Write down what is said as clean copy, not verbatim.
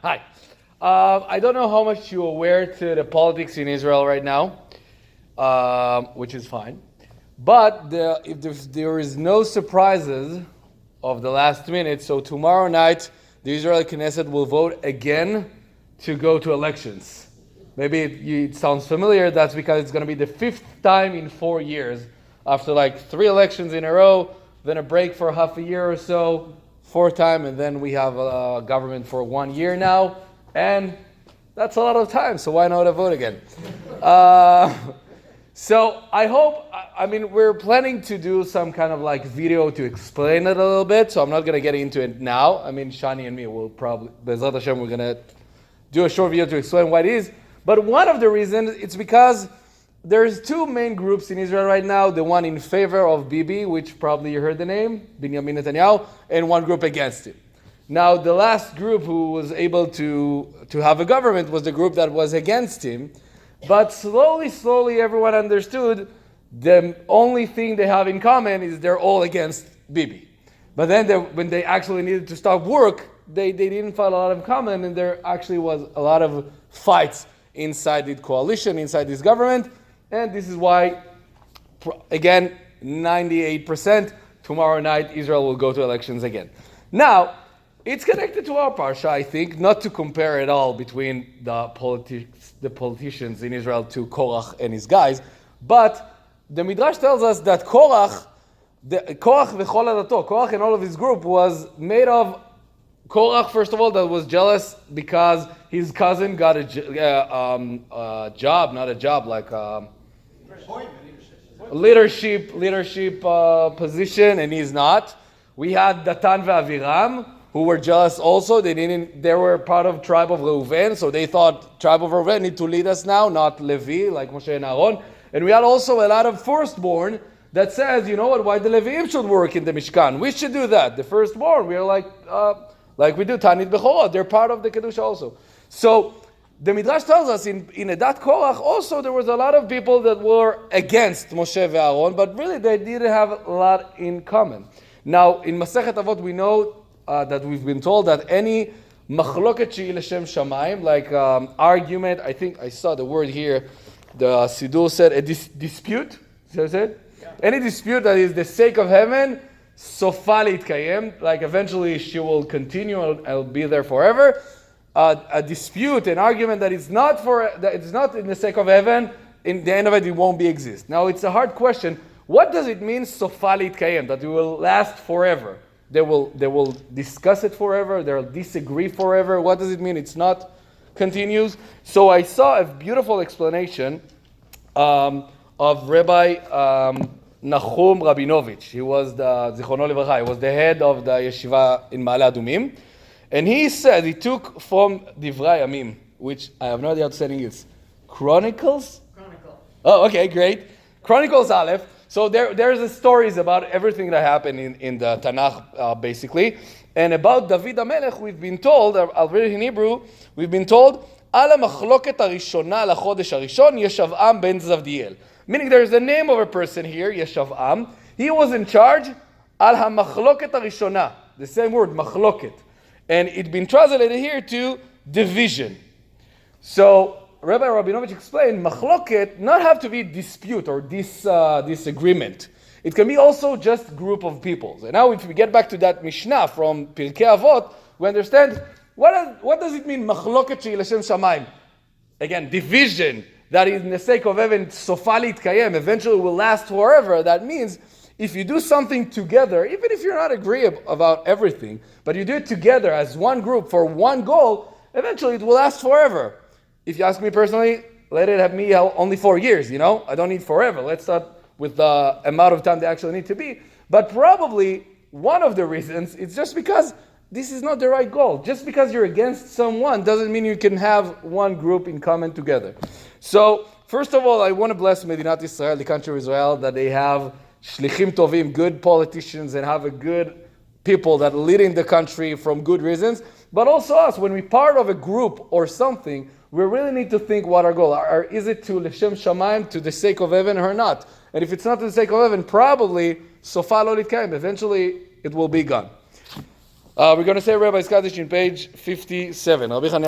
Hi. I don't know how much you're aware to the politics in Israel right now, which is fine. But if there is no surprises of the last minute, so tomorrow night the Israeli Knesset will vote again to go to elections. Maybe it sounds familiar. That's because it's going to be the 5th time in 4 years. After like 3 elections in a row, then a break for half a year or so, 4th time, and then we have a government for 1 year now. And that's a lot of time, so why not vote again? So I hope, we're planning to do some kind of like video to explain it a little bit, so I'm not going to get into it now. Shani and me will probably, Bezrat Hashem, we're going to do a short video to explain what it is. But one of the reasons, it's because there's 2 main groups in Israel right now. The one in favor of Bibi, which probably you heard the name, Binyamin Netanyahu, and one group against him. Now, the last group who was able to have a government was the group that was against him. But slowly, everyone understood the only thing they have in common is they're all against Bibi. But then when they actually needed to start work, they didn't find a lot of common, and there actually was a lot of fights inside the coalition, inside this government. And this is why, again, 98%, tomorrow night, Israel will go to elections again. Now, it's connected to our parsha, I think, not to compare at all between the politicians in Israel to Korach and his guys, but the Midrash tells us that Korach and all of his group was made of Korach, first of all, that was jealous because his cousin got a leadership position, and he's not. We had Datan ve'Aviram, who were jealous also. They were part of tribe of Reuven, so they thought tribe of Reuven need to lead us now, not Levi, like Moshe and Aaron. And we had also a lot of firstborn that says, you know what, why the Leviim should work in the Mishkan? We should do that. The firstborn, we are like we do Tanit Bechorot. They're part of the Kedusha also. So the Midrash tells us in Edat Korach also there was a lot of people that were against Moshe and Aaron, but really they didn't have a lot in common. Now, in Masechet Avot we know that we've been told that any machloket she'i l'shem shamayim, like argument, I think I saw the word here, the Siddur said a dispute, is that it? Yeah. Any dispute that is the sake of heaven, sofa leitkayem, like eventually she will continue and will be there forever. A dispute, an argument that it's not in the sake of heaven, in the end of it won't exist. Now it's a hard question. What does it mean sofa leitkayem, that it will last forever? They will discuss it forever. They'll disagree forever. What does it mean? It's not continues. So I saw a beautiful explanation of Rabbi Nachum Rabinovich. He was Zichrono Livracha. He was the head of the yeshiva in Ma'ale Adumim, and he said he took from Divrei Yamim, which I have no idea how to say in English. Chronicles. Oh, okay, great. Chronicles Aleph. So there's the stories about everything that happened in the Tanakh, basically. And about David HaMelech, we've been told, I'll read it in Hebrew, we've been told, Al HaMachloket HaRishona LaChodesh HaRishon Yeshav'am ben Zavdiel. Meaning there's the name of a person here, Yeshav'am. He was in charge, Al HaMachloket HaRishona. The same word, Machloket. And it's been translated here to division. So, Rabbi Rabinovich explained, machloket not have to be dispute or disagreement. It can be also just group of peoples. And now if we get back to that Mishnah from Pirkei Avot, we understand what does it mean, machloket she'i l'shem shamayim? Again, division that is in the sake of heaven, sofa leitkayem, eventually will last forever. That means if you do something together, even if you're not agreeable about everything, but you do it together as one group for one goal, eventually it will last forever. If you ask me personally, let it have me only 4 years, I don't need forever. Let's start with the amount of time they actually need to be. But probably one of the reasons, it's just because this is not the right goal. Just because you're against someone doesn't mean you can have one group in common together. So, first of all, I want to bless Medinat Israel, the country of Israel, that they have shlichim tovim, good politicians, and have a good people that lead in the country from good reasons. But also us, when we're part of a group or something, we really need to think what our goal is. It to l'shem shamayim, to the sake of heaven, or not? And if it's not to the sake of heaven, probably sofa lo litkayim. Eventually, it will be gone. We're going to say Rabbi's Kaddish in page 57. Rabbi Chanina